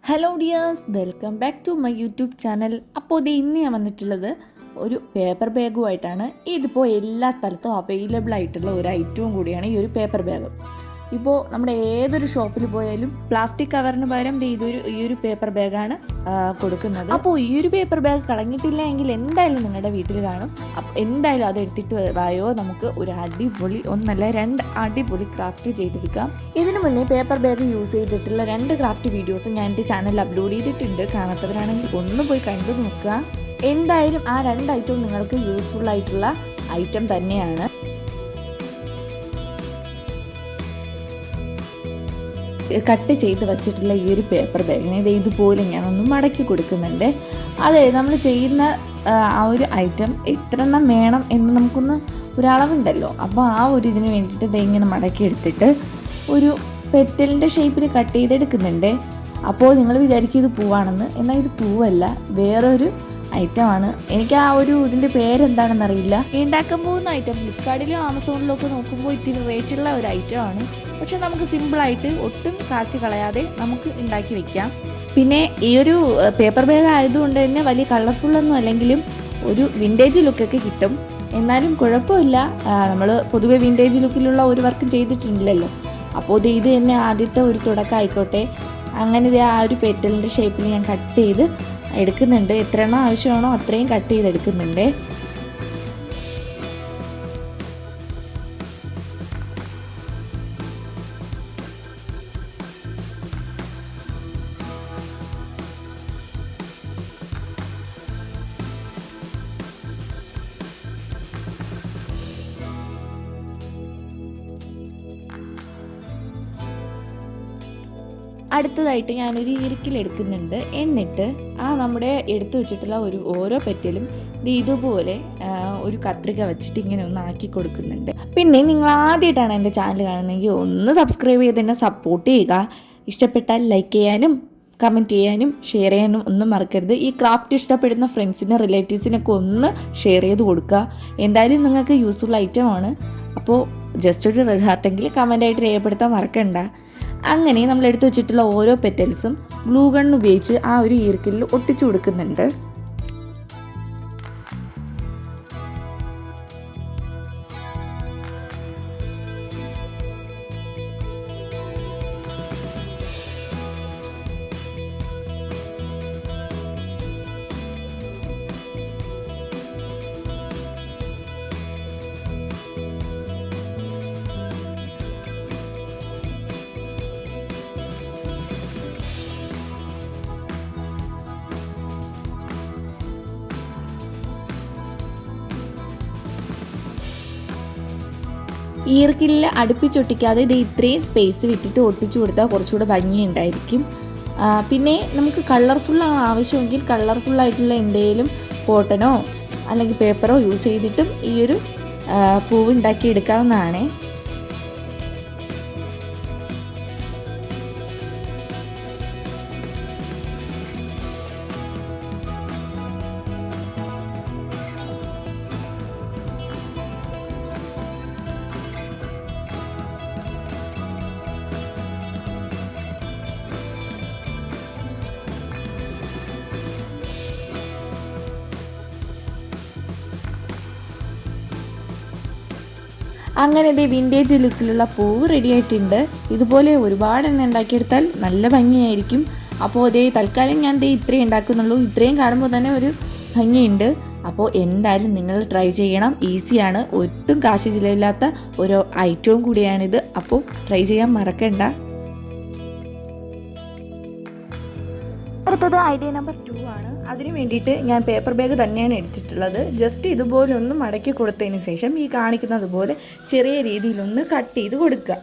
Hello dears, welcome back to my YouTube channel. അപ്പോൾ ഇത് ഇന്ന് ഞാൻ വന്നിട്ടുള്ളത് ഒരു പേപ്പർ ബാഗുമായിട്ടാണ്. ഇതിപ്പോൾ എല്ലാ സ്ഥലത്തും അവൈലബിൾ ആയിട്ടുള്ള ഒരു ഐറ്റവും കൂടിയാണ് ഈ ഒരു പേപ്പർ ബാഗ്. ഇപ്പോൾ നമ്മുടെ ഏതൊരു ഷോപ്പിൽ പോയാലും പ്ലാസ്റ്റിക് കവറിന് പകരം ഈ ഒരു പേപ്പർ ബാഗാണ് കൊടുക്കുന്നത്. അപ്പോൾ ഈ ഒരു പേപ്പർ ബാഗ് കളഞ്ഞിട്ടില്ല എങ്കിൽ എന്തായാലും നിങ്ങളുടെ വീട്ടിൽ കാണും. എന്തായാലും അത് എടുത്തിട്ട് വായോ, നമുക്ക് ഒരു അടിപൊളി ഒന്നല്ല രണ്ട് അടിപൊളി ക്രാഫ്റ്റ് ചെയ്തെടുക്കാം. ഇതിനു മുന്നേ പേപ്പർ ബാഗ് യൂസ് ചെയ്തിട്ടുള്ള 2 ക്രാഫ്റ്റ് വീഡിയോസ് ഞാൻ എൻ്റെ ചാനലിൽ അപ്ലോഡ് ചെയ്തിട്ടുണ്ട്. കാണാത്തവരാണെങ്കിൽ ഒന്ന് പോയി കണ്ടു നോക്കുക. എന്തായാലും ആ 2 ഐറ്റവും നിങ്ങൾക്ക് യൂസ്ഫുൾ ആയിട്ടുള്ള ഐറ്റം തന്നെയാണ്. കട്ട് ചെയ്ത് വെച്ചിട്ടുള്ള ഈ ഒരു പേപ്പർ ബാഗിനെ ഇതുപോലെ ഞാനൊന്ന് മടക്കി കൊടുക്കുന്നുണ്ട്. അതെ, നമ്മൾ ചെയ്യുന്ന ആ ഒരു ഐറ്റം എത്ര എണ്ണം വേണം എന്ന് നമുക്കൊന്ന് ഒരളവുണ്ടല്ലോ. അപ്പോൾ ആ ഒരു ഇതിന് വേണ്ടിയിട്ട് ഇങ്ങനെ മടക്കി എടുത്തിട്ട് ഒരു പെറ്റലിൻ്റെ ഷേപ്പിൽ കട്ട് ചെയ്തെടുക്കുന്നുണ്ട്. അപ്പോൾ നിങ്ങൾ വിചാരിക്കും ഇത് പൂവാണെന്ന്. എന്നാൽ ഇത് പൂവല്ല, വേറൊരു ഐറ്റമാണ്. എനിക്ക് ആ ഒരു ഇതിൻ്റെ പേരെന്താണെന്ന് അറിയില്ല. ഉണ്ടാക്കാൻ പോകുന്ന ഐറ്റം ഫ്ലിപ്കാർട്ടിലും ആമസോണിലും ഒക്കെ നോക്കുമ്പോൾ ഇത്തിരി റേറ്റുള്ള ഒരു ഐറ്റമാണ്. പക്ഷെ നമുക്ക് സിമ്പിളായിട്ട് ഒട്ടും കാശ് കളയാതെ നമുക്ക് ഉണ്ടാക്കി വെക്കാം. പിന്നെ ഈ ഒരു പേപ്പർ ബാഗ് ആയതുകൊണ്ട് തന്നെ വലിയ കളർഫുള്ളൊന്നും അല്ലെങ്കിലും ഒരു വിൻറ്റേജ് ലുക്കൊക്കെ കിട്ടും. എന്നാലും കുഴപ്പമില്ല. നമ്മൾ പൊതുവെ വിൻറ്റേജ് ലുക്കിലുള്ള ഒരു വർക്കും ചെയ്തിട്ടില്ലല്ലോ. അപ്പോൾ ഇത് തന്നെ ആദ്യത്തെ ഒരു തുടക്കം ആയിക്കോട്ടെ. അങ്ങനെ ആ ഒരു പെറ്റലിൻ്റെ ഷേപ്പിൽ ഞാൻ കട്ട് ചെയ്ത് എടുക്കുന്നുണ്ട്. എത്ര എണ്ണം ആവശ്യമാണോ അത്രയും കട്ട് ചെയ്തെടുക്കുന്നുണ്ട്. അടുത്തതായിട്ട് ഞാനൊരു ഇറുക്കിലെടുക്കുന്നുണ്ട്. എന്നിട്ട് നമ്മുടെ എടുത്തു വെച്ചിട്ടുള്ള ഓരോ പെറ്റലും ഇതുപോലെ ഒരു കത്രിക വെച്ചിട്ട് ഇങ്ങനെ ഒന്ന് ആക്കി കൊടുക്കുന്നുണ്ട്. പിന്നെ നിങ്ങൾ ആദ്യമായിട്ടാണ് എൻ്റെ ചാനൽ കാണുന്നതെങ്കിൽ ഒന്ന് സബ്സ്ക്രൈബ് ചെയ്ത് തന്നെ സപ്പോർട്ട് ചെയ്യുക. ഇഷ്ടപ്പെട്ടാൽ ലൈക്ക് ചെയ്യാനും കമൻറ്റ് ചെയ്യാനും ഷെയർ ചെയ്യാനും ഒന്നും മറക്കരുത്. ഈ ക്രാഫ്റ്റ് ഇഷ്ടപ്പെടുന്ന ഫ്രണ്ട്സിനും റിലേറ്റീവ്സിനൊക്കെ ഒന്ന് ഷെയർ ചെയ്ത് കൊടുക്കുക. എന്തായാലും നിങ്ങൾക്ക് യൂസ്ഫുൾ ഐറ്റമാണ്. അപ്പോൾ ജസ്റ്റ് ഒരു റെഡ് ഹാർട്ടെങ്കിൽ കമൻറ്റായിട്ട് രേഖപ്പെടുത്താൻ മറക്കണ്ട. അങ്ങനെ നമ്മൾ എടുത്തു വെച്ചിട്ടുള്ള ഓരോ പെറ്റൽസും ഗ്ലൂ ഗൺ ഉപയോഗിച്ച് ആ ഒരു ഈർക്കിലിൽ ഒട്ടിച്ചു കൊടുക്കുന്നുണ്ട്. ഈർക്കിലിൽ അടുപ്പിച്ചൊട്ടിക്കാതെ ഇത്രയും സ്പേസ് വിട്ടിട്ട് ഒട്ടിച്ചു കൊടുത്താൽ കുറച്ചുകൂടെ ഭംഗിയുണ്ടായിരിക്കും. പിന്നെ നമുക്ക് കളർഫുള്ളാണ് ആവശ്യമെങ്കിൽ കളർഫുള്ളായിട്ടുള്ള എന്തെങ്കിലും കോട്ടനോ അല്ലെങ്കിൽ പേപ്പറോ യൂസ് ചെയ്തിട്ടും ഈ ഒരു പൂവ് ഉണ്ടാക്കി എടുക്കാവുന്നതാണ്. അങ്ങനെ വിൻറ്റേജ് ലുക്കിലുള്ള പൂവ് റെഡി ആയിട്ടുണ്ട്. ഇതുപോലെ ഒരുപാട് എണ്ണം ഉണ്ടാക്കിയെടുത്താൽ നല്ല ഭംഗിയായിരിക്കും. അപ്പോൾ തൽക്കാലം ഞാൻ ഇത്രയും ഉണ്ടാക്കുന്നുള്ളൂ. ഇത്രയും കാണുമ്പോൾ തന്നെ ഒരു ഭംഗിയുണ്ട്. അപ്പോൾ എന്തായാലും നിങ്ങൾ ട്രൈ ചെയ്യണം. ഈസിയാണ്, ഒട്ടും കാശ് ചിലവില്ലാത്ത ഒരു ഐറ്റവും കൂടിയാണിത്. അപ്പോൾ ട്രൈ ചെയ്യാൻ മറക്കണ്ട. അടുത്തത് ഐഡിയ നമ്പർ 2 ആണ്. അതിന് വേണ്ടിയിട്ട് ഞാൻ പേപ്പർ ബാഗ് തന്നെയാണ് എടുത്തിട്ടുള്ളത്. ജസ്റ്റ് ഇതുപോലെ ഒന്ന് മടക്കി കൊടുത്തതിന് ശേഷം ഈ കാണിക്കുന്നത് പോലെ ചെറിയ രീതിയിലൊന്ന് കട്ട് ചെയ്ത് കൊടുക്കുക.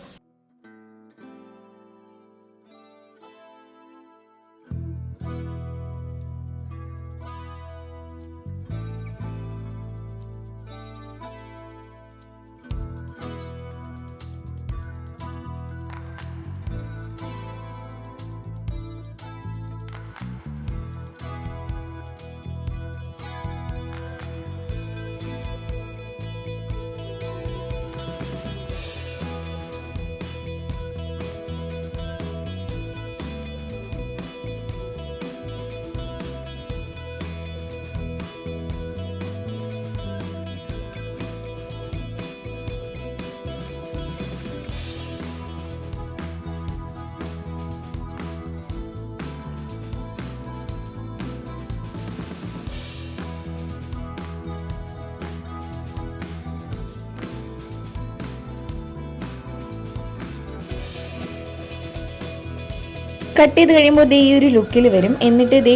കട്ട് ചെയ്ത് കഴിയുമ്പോൾ ദേ ഈ ഒരു ലുക്കിൽ വരും. എന്നിട്ട് ദേ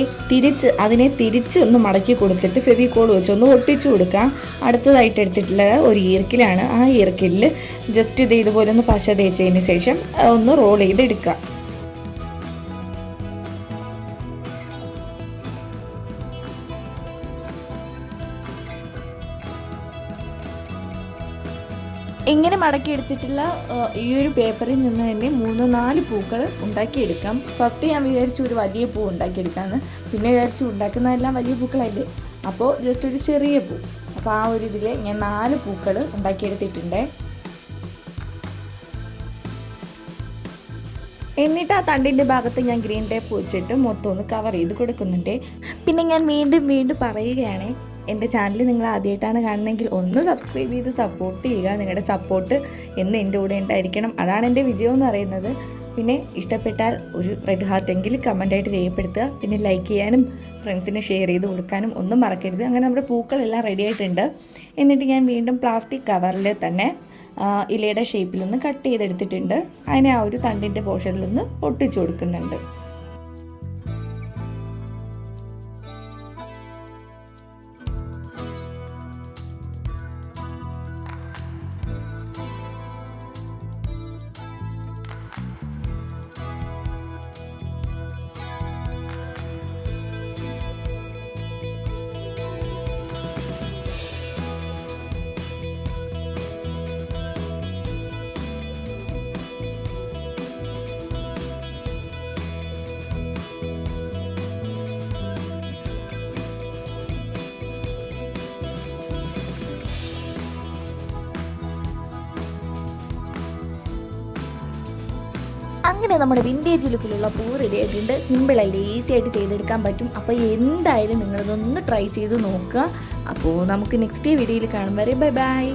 അതിനെ തിരിച്ച് ഒന്ന് മടക്കി കൊടുത്തിട്ട് ഫെവിക്കോൾ വെച്ച് ഒന്ന് ഒട്ടിച്ചു കൊടുക്കാം. അടുത്തതായിട്ട് എടുത്തിട്ടുള്ള ഒരു ഈർക്കിലാണ്. ആ ഈർക്കിലിൽ ജസ്റ്റ് ഇത് ഇതുപോലെ ഒന്ന് പശ തേച്ചതിന് ശേഷം ഒന്ന് റോൾ ചെയ്തെടുക്കുക. ഇങ്ങനെ മടക്കിയെടുത്തിട്ടുള്ള ഈ ഒരു പേപ്പറിൽ നിന്ന് തന്നെ 3-4 പൂക്കൾ ഉണ്ടാക്കിയെടുക്കാം. ഫസ്റ്റ് ഞാൻ വിചാരിച്ചു ഒരു വലിയ പൂ ഉണ്ടാക്കിയെടുക്കാമെന്ന്, പിന്നെ വിചാരിച്ചു ഉണ്ടാക്കുന്നതെല്ലാം വലിയ പൂക്കളല്ലേ, അപ്പോൾ ജസ്റ്റ് ഒരു ചെറിയ പൂ. അപ്പോൾ ആ ഒരു ഇതിൽ ഞാൻ 4 പൂക്കൾ ഉണ്ടാക്കിയെടുത്തിട്ടുണ്ട്. എന്നിട്ട് ആ തണ്ടിൻ്റെ ഭാഗത്ത് ഞാൻ ഗ്രീൻ ടേപ്പ് വെച്ചിട്ട് മൊത്തം ഒന്ന് കവർ ചെയ്ത് കൊടുക്കുന്നുണ്ട്. പിന്നെ ഞാൻ വീണ്ടും പറയുകയാണ്, എൻ്റെ ചാനൽ നിങ്ങൾ ആദ്യമായിട്ടാണ് കാണുന്നതെങ്കിൽ ഒന്ന് സബ്സ്ക്രൈബ് ചെയ്ത് സപ്പോർട്ട് ചെയ്യുക. നിങ്ങളുടെ സപ്പോർട്ട് എന്ന് എൻ്റെ കൂടെ ഉണ്ടായിരിക്കണം, അതാണ് എൻ്റെ വിജയം എന്ന് പറയുന്നത്. പിന്നെ ഇഷ്ടപ്പെട്ടാൽ ഒരു റെഡ് ഹാർട്ടെങ്കിലും കമൻറ്റായിട്ട് രേഖപ്പെടുത്തുക. പിന്നെ ലൈക്ക് ചെയ്യാനും ഫ്രണ്ട്സിന് ഷെയർ ചെയ്ത് കൊടുക്കാനും ഒന്നും മറക്കരുത്. അങ്ങനെ നമ്മുടെ പൂക്കളെല്ലാം റെഡി ആയിട്ടുണ്ട്. എന്നിട്ട് ഞാൻ വീണ്ടും പ്ലാസ്റ്റിക് കവറിൽ തന്നെ ഇലയുടെ ഷേപ്പിലൊന്ന് കട്ട് ചെയ്തെടുത്തിട്ടുണ്ട്. അതിനെ ആ ഒരു തണ്ടിൻ്റെ പോർഷനിലൊന്ന് ഒട്ടിച്ചു കൊടുക്കുന്നുണ്ട്. അങ്ങനെ നമ്മുടെ വിൻറ്റേജ് ലുക്കിലുള്ള പൂ റെഡി ആയിട്ടുണ്ട്. സിമ്പിളല്ലേ, ഈസി ആയിട്ട് ചെയ്തെടുക്കാൻ പറ്റും. അപ്പോൾ എന്തായാലും നിങ്ങളിതൊന്ന് ട്രൈ ചെയ്ത് നോക്കുക. അപ്പോൾ നമുക്ക് നെക്സ്റ്റ് വീഡിയോയിൽ കാണും വരെ ബൈ ബൈ.